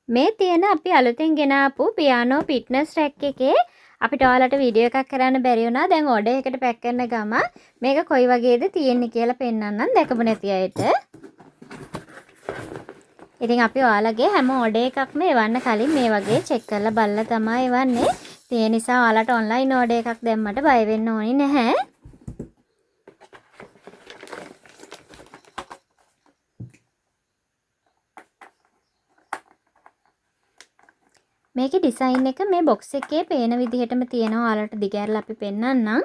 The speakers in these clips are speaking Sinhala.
මේ තියෙන අපි අලුතෙන් ගෙන ආපු පියානෝ ෆිට්නස් රැක් එකේ අපිට ඔයාලට වීඩියෝ එකක් කරන්න බැරි වුණා. දැන් ඕඩර් එකකට පැක් කරන ගම මේක කොයි වගේද තියෙන්නේ කියලා පෙන්නන්නම් දැකපු නැති අයට. ඉතින් අපි ඔයාලගේ හැම ඕඩර් එකක්ම එවන්න කලින් මේ වගේ චෙක් කරලා බලලා තමයි එවන්නේ. ඒ නිසා ඔයාලට ඔන්ලයින් ඕඩර් එකක් දැම්මට බය වෙන්න ඕනේ නැහැ. මේකේ ඩිසයින් එක මේ බොක්ස් එකේ පේන විදිහටම තියෙනවා. ඔයාලට දිගහැරලා අපි පෙන්නන්නම්.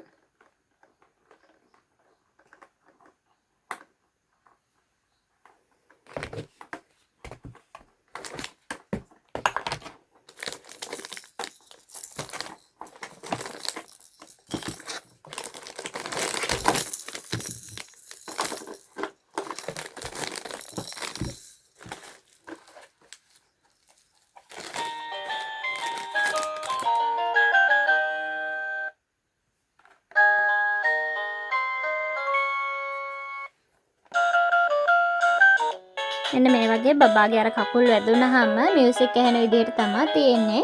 මෙන්න මේ වගේ බබාගේ අර කකුල් වැදුනහම මියුසික් ඇහෙන විදිහට තමයි තියෙන්නේ.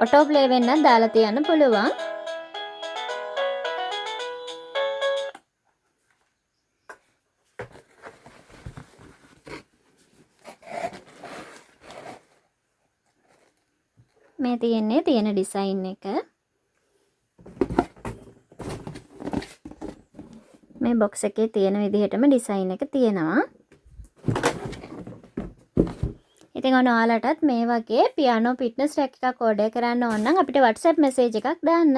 ඔටෝ ප්ලේ වෙන්නත් දාලා තියන්න පුළුවන්. මේ තියෙන ඩිසයින් එක. මේ බොක්ස් එකේ තියෙන විදිහටම ඩිසයින් එක තියෙනවා. ඉතින් ඔයාලටත් මේ වගේ පියානෝ ෆිට්නස් රැක් එකක් ඕඩර් කරන්න ඕන නම් අපිට WhatsApp message එකක් දාන්න.